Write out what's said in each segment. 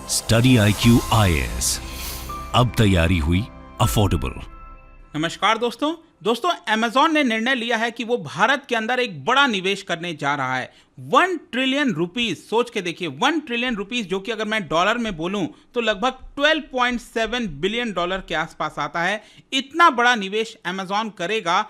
Study IQ IAS, अब तैयारी हुई अफोर्डेबल। नमस्कार दोस्तों Amazon ने निर्णय लिया है कि वो भारत के अंदर एक बड़ा निवेश करने जा रहा है। 1 ट्रिलियन रुपीस, सोच के देखिए 1 ट्रिलियन रुपीस, जो कि अगर मैं डॉलर में बोलूं तो लगभग 12.7 बिलियन डॉलर के आसपास आता है। इतना बड़ा निवेश Amazon करेगा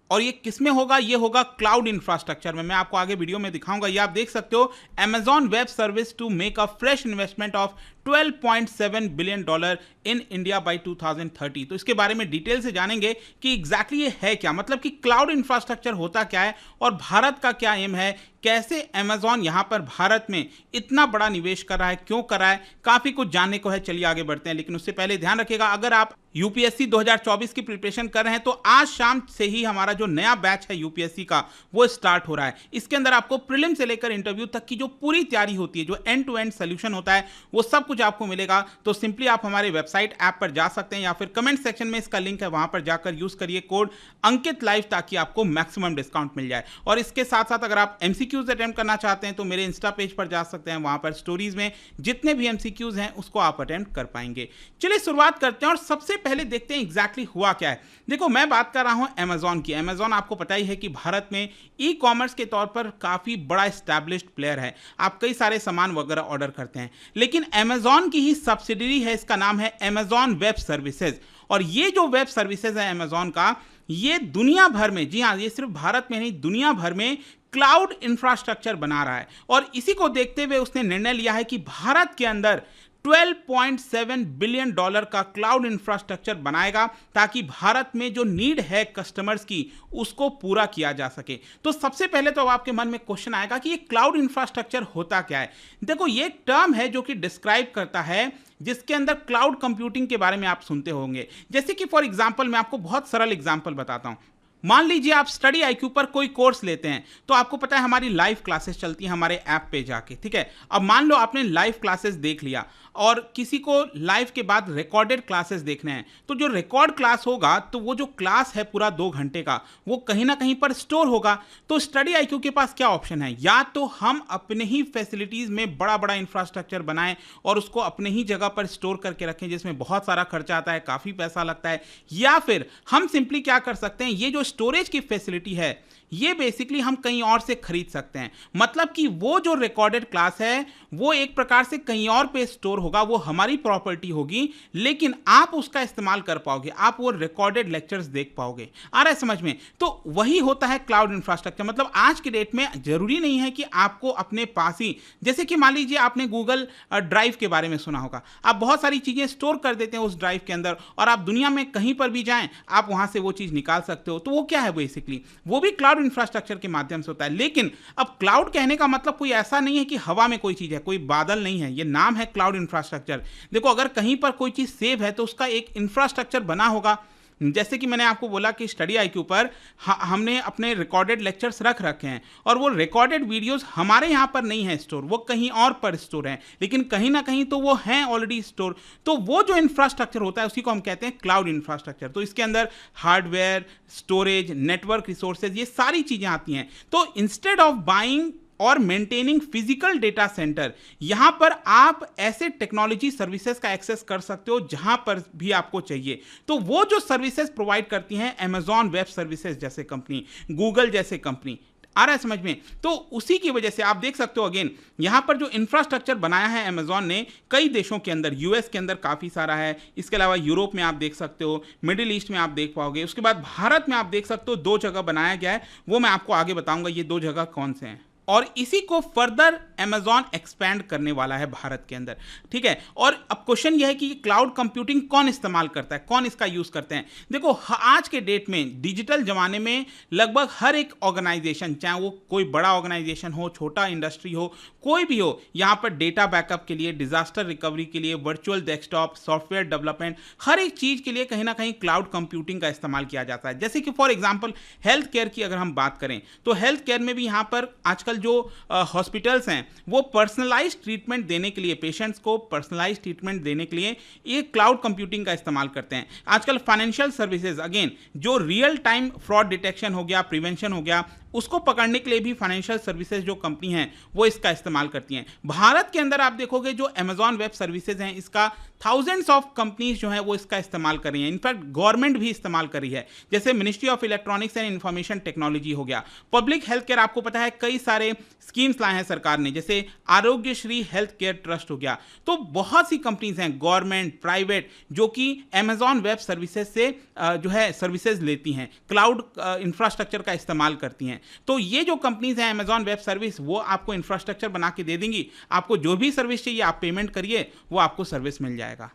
और ये किसमें होगा? ये होगा क्लाउड इंफ्रास्ट्रक्चर में। मैं आपको आगे वीडियो में दिखाऊंगा। ये आप देख सकते हो, Amazon web service to make a fresh investment of 12.7 billion dollar in India by 2030। तो इसके बारे में डिटेल से जानेंगे कि एग्जैक्टली ये है क्या, मतलब कि क्लाउड इंफ्रास्ट्रक्चर होता क्या है और भारत का क्या एम है, कैसे Amazon यहां पर भारत में इतना बड़ा निवेश कर रहा है, क्यों कर रहा है, काफी कुछ जानने को है। चलिए आगे बढ़ते हैं, लेकिन उससे पहले ध्यान रखिएगा, अगर आप यूपीएससी 2024 की प्रिपरेशन कर रहे हैं तो आज शाम से ही हमारा जो नया बैच है यूपीएससी का वो स्टार्ट हो रहा है। इसके अंदर आपको प्रीलिम से लेकर इंटरव्यू तक की जो पूरी तैयारी होती है, जो एंड टू एंड सोल्यूशन होता है, वो सब कुछ आपको मिलेगा। तो सिंपली आप हमारे वेबसाइट ऐप पर जा सकते हैं या फिर कमेंट सेक्शन में इसका लिंक है, वहां पर जाकर यूज करिए कोड अंकित लाइव, ताकि आपको मैक्सिमम डिस्काउंट मिल जाए। और इसके साथ साथ अगर आप एमसीक्यूज अटेम्प्ट करना चाहते हैं तो मेरे इंस्टा पेज पर जा सकते हैं, वहां पर स्टोरीज में जितने भी एमसीक्यूज हैं उसको आप अटेम्प्ट कर पाएंगे। चलिए शुरुआत करते हैं और सबसे पहले देखते हैं एग्जैक्टली हुआ क्या है। देखो, मैं बात कर रहा हूं Amazon की। Amazon आपको पता ही है कि भारत में ई कॉमर्स के तौर पर काफी बड़ा एस्टैब्लिश्ड प्लेयर है। आप कई सारे सामान वगैरह ऑर्डर करते हैं, लेकिन Amazon की ही सब्सिडरी है, इसका नाम है Amazon वेब सर्विसेज। और ये जो वेब सर्विसेज है Amazon का, ये दुनिया भर में, जी हाँ, ये सिर्फ भारत में नहीं, दुनिया भर में क्लाउड इंफ्रास्ट्रक्चर बना रहा है। और इसी को देखते हुए उसने निर्णय लिया है कि भारत के अंदर 12.7 बिलियन डॉलर का क्लाउड इंफ्रास्ट्रक्चर बनाएगा, ताकि भारत में जो नीड है कस्टमर्स की उसको पूरा किया जा सके। तो सबसे पहले तो अब आपके मन में क्वेश्चन आएगा कि ये क्लाउड इंफ्रास्ट्रक्चर होता क्या है। देखो, ये एक टर्म है जो कि डिस्क्राइब करता है, जिसके अंदर क्लाउड कंप्यूटिंग के बारे में आप सुनते होंगे। जैसे कि फॉर एग्जांपल, मैं आपको बहुत सरल एग्जांपल बताता हूं। मान लीजिए आप स्टडी IQ पर कोई कोर्स लेते हैं, तो आपको पता है हमारी लाइव क्लासेस चलती हैं हमारे ऐप पे जाके, ठीक है। अब मान लो आपने लाइव क्लासेस देख लिया और किसी को लाइव के बाद रिकॉर्डेड क्लासेस देखने हैं, तो जो रिकॉर्ड क्लास होगा, तो वो जो क्लास है पूरा 2 घंटे का, वो कहीं ना कहीं पर स्टोर होगा। तो स्टडी IQ के पास क्या ऑप्शन है? या तो हम अपने ही फैसिलिटीज में बड़ा बड़ा इंफ्रास्ट्रक्चर बनाएं और उसको अपने ही जगह पर स्टोर करके रखें, जिसमें बहुत सारा खर्चा आता है, काफी पैसा लगता है। या फिर हम सिंपली क्या कर सकते हैं, ये जो स्टोरेज की फैसिलिटी है, ये बेसिकली हम कहीं और से खरीद सकते हैं। मतलब कि वो जो रिकॉर्डेड क्लास है वो एक प्रकार से कहीं और पे स्टोर होगा, वो हमारी प्रॉपर्टी होगी, लेकिन आप उसका इस्तेमाल कर पाओगे, आप वो रिकॉर्डेड लेक्चर्स देख पाओगे। आ रहा है समझ में? तो वही होता है क्लाउड इंफ्रास्ट्रक्चर। मतलब आज की डेट में जरूरी नहीं है कि आपको अपने पास ही, जैसे कि मान लीजिए आपने गूगल ड्राइव के बारे में सुना होगा, आप बहुत सारी चीजें स्टोर कर देते हैं उस ड्राइव के अंदर, और आप दुनिया में कहीं पर भी जाएं आप वहां से वो चीज निकाल सकते हो। तो वो क्या है? बेसिकली वो भी क्लाउड इंफ्रास्ट्रक्चर के माध्यम से होता है। लेकिन अब क्लाउड कहने का मतलब कोई ऐसा नहीं है कि हवा में कोई चीज है, कोई बादल नहीं है, ये नाम है क्लाउड इंफ्रास्ट्रक्चर। देखो, अगर कहीं पर कोई चीज सेव है तो उसका एक इंफ्रास्ट्रक्चर बना होगा। जैसे कि मैंने आपको बोला कि स्टडी IQ पर हमने अपने रिकॉर्डेड लेक्चर्स रख रखे हैं, और वो रिकॉर्डेड वीडियोस हमारे यहाँ पर नहीं है स्टोर, वो कहीं और पर स्टोर हैं, लेकिन कहीं ना कहीं तो वो हैं ऑलरेडी स्टोर। तो वो जो इंफ्रास्ट्रक्चर होता है उसी को हम कहते हैं क्लाउड इंफ्रास्ट्रक्चर। तो इसके अंदर हार्डवेयर, स्टोरेज, नेटवर्क रिसोर्सेज, ये सारी चीज़ें आती हैं। तो इंस्टेड ऑफ बाइंग और मेंटेनिंग फिजिकल डेटा सेंटर, यहां पर आप ऐसे टेक्नोलॉजी सर्विसेज का एक्सेस कर सकते हो जहां पर भी आपको चाहिए। तो वो जो सर्विसेज प्रोवाइड करती हैं Amazon वेब सर्विसेज जैसे कंपनी, गूगल जैसे कंपनी। आ रहा है समझ में? तो उसी की वजह से आप देख सकते हो, अगेन यहां पर जो इंफ्रास्ट्रक्चर बनाया है Amazon ने कई देशों के अंदर, यूएस के अंदर काफी सारा है, इसके अलावा यूरोप में आप देख सकते हो, मिडिल ईस्ट में आप देख पाओगे, उसके बाद भारत में आप देख सकते हो 2 जगह बनाया गया है, वो मैं आपको आगे बताऊंगा ये 2 जगह कौन से हैं। और इसी को फर्दर Amazon एक्सपैंड करने वाला है भारत के अंदर, ठीक है। और अब क्वेश्चन यह है कि क्लाउड कंप्यूटिंग कौन इस्तेमाल करता है, कौन इसका यूज करते हैं। देखो, आज के डेट में डिजिटल जमाने में लगभग हर एक ऑर्गेनाइजेशन, चाहे वो कोई बड़ा ऑर्गेनाइजेशन हो, छोटा इंडस्ट्री हो, कोई भी हो, यहाँ पर डेटा बैकअप के लिए, डिजास्टर रिकवरी के लिए, वर्चुअल डेस्कटॉप, सॉफ्टवेयर डेवलपमेंट, हर एक चीज के लिए कहीं ना कहीं क्लाउड कंप्यूटिंग का इस्तेमाल किया जाता है। जैसे कि फॉर एग्जाम्पल हेल्थ केयर की अगर हम बात करें, तो हेल्थ केयर में भी यहाँ पर आजकल जो हॉस्पिटल्स हैं वो पर्सनलाइज्ड ट्रीटमेंट देने के लिए, पेशेंट्स को पर्सनलाइज्ड ट्रीटमेंट देने के लिए ये क्लाउड कंप्यूटिंग का इस्तेमाल करते हैं। आजकल फाइनेंशियल सर्विसेज, अगेन जो रियल टाइम फ्रॉड डिटेक्शन हो गया, प्रिवेंशन हो गया, उसको पकड़ने के लिए भी फाइनेंशियल सर्विसेज जो कंपनी हैं वो इसका इस्तेमाल करती हैं। भारत के अंदर आप देखोगे जो अमेजॉन वेब सर्विसेज हैं इसका थाउजेंड्स ऑफ कंपनीज जो हैं वो इसका इस्तेमाल कर रही हैं। इनफैक्ट गवर्नमेंट भी इस्तेमाल कर रही है, जैसे ministry of electronics and information technology हो गया। पब्लिक हेल्थ केयर, आपको पता है कई सारे स्कीम्स लाए हैं सरकार ने, जैसे आरोग्यश्री हेल्थ केयर ट्रस्ट हो गया। तो बहुत सी कंपनीज हैं गवर्नमेंट, प्राइवेट, जो कि अमेजॉन वेब सर्विसेज से जो है सर्विसेज लेती हैं, क्लाउड इंफ्रास्ट्रक्चर का इस्तेमाल करती हैं। तो ये जो कंपनीज हैं अमेजॉन वेब सर्विस, वो आपको इंफ्रास्ट्रक्चर बना के दे देंगी, आपको जो भी सर्विस चाहिए आप पेमेंट करिए, वो आपको सर्विस मिल जाएगा।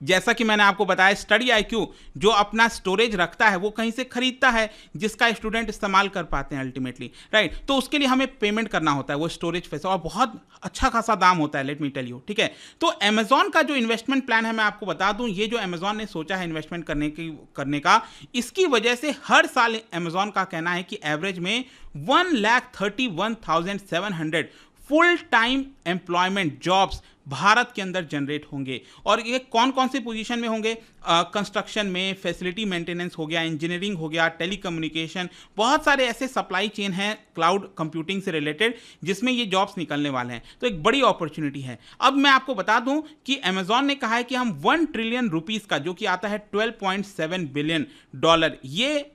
जैसा कि मैंने आपको बताया, स्टडी आईक्यू जो अपना स्टोरेज रखता है वो कहीं से खरीदता है जिसका स्टूडेंट इस्तेमाल कर पाते हैं अल्टीमेटली, राइट। तो उसके लिए हमें पेमेंट करना होता है वो स्टोरेज पैसा, और बहुत अच्छा खासा दाम होता है, लेट मी टेल यू, ठीक है। तो अमेजॉन का जो इन्वेस्टमेंट प्लान है मैं आपको बता दूं, ये जो अमेजॉन ने सोचा है इन्वेस्टमेंट करने का, इसकी वजह से हर साल अमेजॉन का कहना है कि एवरेज में 1,31,700 full time employment jobs Bharat के अंदर जनरेट होंगे। और ये कौन कौन से पोजीशन में होंगे? कंस्ट्रक्शन में, फैसिलिटी मेंटेनेंस हो गया, इंजीनियरिंग हो गया, टेलीकम्युनिकेशन, बहुत सारे ऐसे सप्लाई चेन हैं क्लाउड कंप्यूटिंग से रिलेटेड जिसमें ये जॉब्स निकलने वाले हैं। तो एक बड़ी अपॉर्चुनिटी है। अब मैं आपको बता दूं कि अमेजॉन ने कहा है कि हम 1 ट्रिलियन रुपीस का, जो कि आता है $12.7 बिलियन,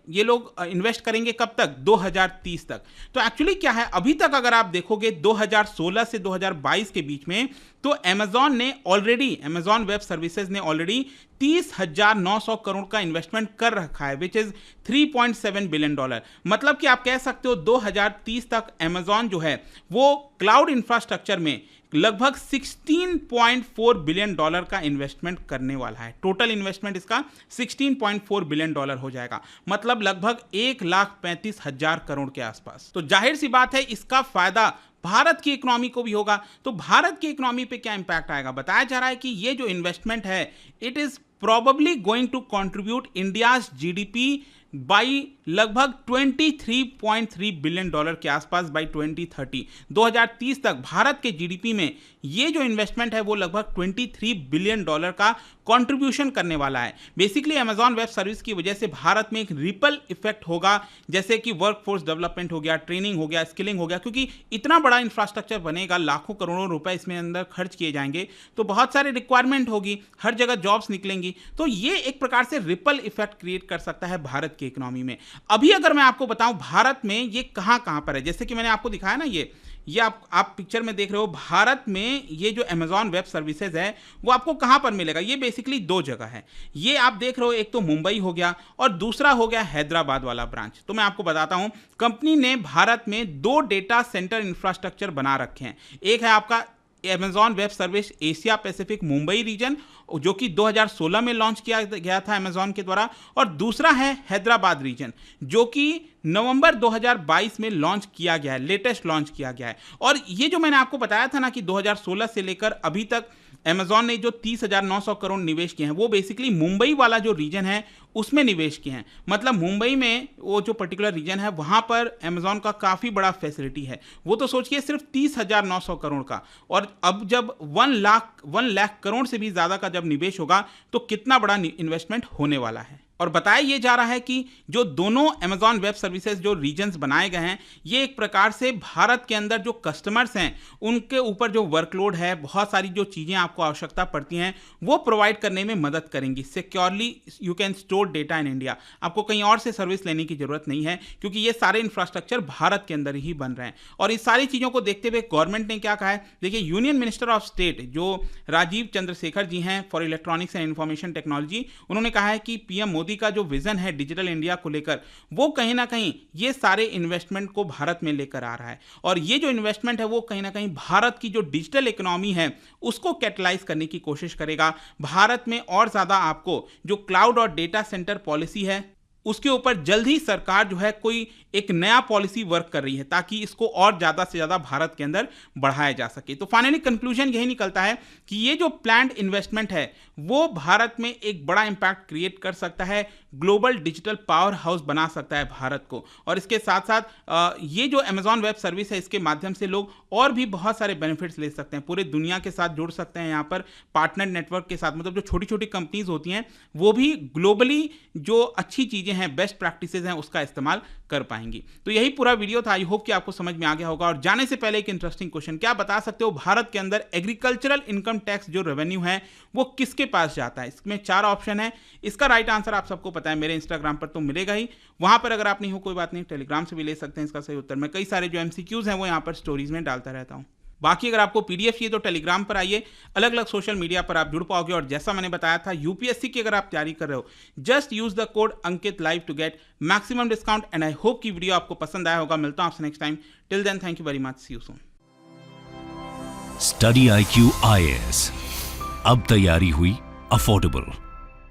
ये लोग इन्वेस्ट करेंगे कब तक? 2030 तक। तो एक्चुअली क्या है, अभी तक अगर आप देखोगे 2016 से 2022 के बीच में, तो अमेजॉन वेब सर्विसेज ने ऑलरेडी 30,900 करोड़ का इन्वेस्टमेंट कर रखा है, विच इज $3.7 बिलियन। मतलब कि आप कह सकते हो 2030 तक अमेजॉन जो है वो क्लाउड इंफ्रास्ट्रक्चर में लगभग $16.4 बिलियन का इन्वेस्टमेंट करने वाला है। टोटल इन्वेस्टमेंट इसका $16.4 बिलियन हो जाएगा, मतलब लगभग 1,35,000 करोड़ के आसपास। तो जाहिर सी बात है इसका फायदा भारत की इकोनॉमी को भी होगा। तो भारत की इकोनॉमी पे क्या इंपैक्ट आएगा? बताया जा रहा है कि ये जो इन्वेस्टमेंट है it is probably going to contribute India's GDP by लगभग $23.3 बिलियन के आसपास बाई 2030। 2030 तक भारत के जीडीपी में ये जो इन्वेस्टमेंट है वो लगभग $23 बिलियन का कंट्रीब्यूशन करने वाला है। बेसिकली अमेजॉन वेब सर्विस की वजह से भारत में एक रिपल इफेक्ट होगा, जैसे कि वर्कफोर्स डेवलपमेंट हो गया, ट्रेनिंग हो गया, स्किलिंग हो गया, क्योंकि इतना बड़ा इंफ्रास्ट्रक्चर बनेगा, लाखों करोड़ों रुपए इसमें अंदर खर्च किए जाएंगे, तो बहुत सारे रिक्वायरमेंट होगी, हर जगह जॉब्स निकलेंगी। तो ये एक प्रकार से रिपल इफेक्ट क्रिएट कर सकता है भारत की इकोनॉमी में। अभी अगर मैं आपको बताऊं भारत में ये कहां पर है, जैसे कि मैंने आपको दिखाया ना, ये आप पिक्चर में देख रहे हो, भारत में ये जो अमेजॉन वेब सर्विसेज है वो आपको कहां पर मिलेगा? ये बेसिकली 2 जगह है। ये आप देख रहे हो, एक तो मुंबई हो गया और दूसरा हो गया हैदराबाद वाला ब्रांच। तो मैं आपको बताता हूं, कंपनी ने भारत में 2 डेटा सेंटर इंफ्रास्ट्रक्चर बना रखे हैं। एक है आपका Amazon web service Asia Pacific Mumbai region, जो कि 2016 में लॉन्च किया गया था अमेजॉन के द्वारा, और दूसरा है हैदराबाद रीजन, जो कि नवंबर 2022 में लॉन्च किया गया है, लेटेस्ट लॉन्च किया गया है। और ये जो मैंने आपको बताया था ना कि 2016 से लेकर अभी तक अमेजॉन ने जो 30,900 करोड़ निवेश किए हैं, वो बेसिकली मुंबई वाला जो रीजन है उसमें निवेश किए हैं। मतलब मुंबई में वो जो पर्टिकुलर रीजन है वहां पर अमेजॉन का काफ़ी बड़ा फैसिलिटी है। वो तो सोचिए सिर्फ 30,900 करोड़ का, और अब जब 1 लाख करोड़ से भी ज़्यादा का जब निवेश होगा तो कितना बड़ा इन्वेस्टमेंट होने वाला है। और बताया ये जा रहा है कि जो दोनों अमेजॉन वेब सर्विसेज जो रीजन्स बनाए गए हैं, ये एक प्रकार से भारत के अंदर जो कस्टमर्स हैं उनके ऊपर जो वर्कलोड है, बहुत सारी जो चीज़ें आपको आवश्यकता पड़ती हैं वो प्रोवाइड करने में मदद करेंगी। Securely you can store data in India, आपको कहीं और से सर्विस लेने की जरूरत नहीं है, क्योंकि ये सारे इंफ्रास्ट्रक्चर भारत के अंदर ही बन रहे हैं। और इस सारी चीज़ों को देखते हुए गवर्नमेंट ने क्या कहा है, देखिए, यूनियन मिनिस्टर ऑफ स्टेट जो राजीव चंद्रशेखर जी हैं for electronics and information technology, उन्होंने कहा है कि पीएम मोदी का जो विजन है डिजिटल इंडिया को लेकर, वो कहीं ना कहीं ये सारे इन्वेस्टमेंट को भारत में लेकर आ रहा है। और ये जो इन्वेस्टमेंट है वो कहीं ना कहीं भारत की जो डिजिटल इकोनॉमी है उसको कैटलाइज करने की कोशिश करेगा। भारत में और ज्यादा आपको जो क्लाउड और डेटा सेंटर पॉलिसी है उसके ऊपर जल्द ही सरकार जो है कोई एक नया पॉलिसी वर्क कर रही है, ताकि इसको और ज़्यादा से ज़्यादा भारत के अंदर बढ़ाया जा सके। तो फाइनली कंक्लूजन यही निकलता है कि ये जो प्लान्ड इन्वेस्टमेंट है वो भारत में एक बड़ा इंपैक्ट क्रिएट कर सकता है, ग्लोबल डिजिटल पावर हाउस बना सकता है भारत को। और इसके साथ साथ ये जो अमेजॉन वेब सर्विस है इसके माध्यम से लोग और भी बहुत सारे बेनिफिट्स ले सकते हैं, पूरे दुनिया के साथ जुड़ सकते हैं, यहाँ पर पार्टनर नेटवर्क के साथ, मतलब जो छोटी छोटी कंपनीज होती हैं वो भी ग्लोबली जो अच्छी चीज़ें हैं, बेस्ट प्रैक्टिसेस हैं, उसका इस्तेमाल कर पाएंगी। तो यही पूरा वीडियो था, आई होप कि आपको समझ में आ गया होगा। और जाने से पहले एक इंटरेस्टिंग क्वेश्चन, क्या बता सकते हो भारत के अंदर एग्रीकल्चरल इनकम टैक्स जो रेवेन्यू है वो किसके पास जाता है? इसमें 4 ऑप्शन है। इसका राइट आंसर आप सबको पता है, मेरे इंस्टाग्राम पर तो मिलेगा ही, वहां पर अगर आप नहीं हो कोई बात नहीं, टेलीग्राम से भी ले सकते हैं इसका सही उत्तर। मैं कई सारे जो MCQs हैं वो यहाँ पर स्टोरीज में डालता रहता हूँ। बाकी अगर आपको PDF चाहिए तो टेलीग्राम पर आइए, अलग अलग सोशल मीडिया पर आप जुड़ पाओगे। और जैसा मैंने बताया था, UPSC की अगर आप तैयारी कर रहे हो, just use the code Ankit live to get maximum discount. And I hope कि वीडियो आपको पसंद आया होगा। मिलता हूं आपसे next time. Till then, thank you very much, see you soon. Study IQ IAS, अब तैयारी हुई अफोर्डेबल।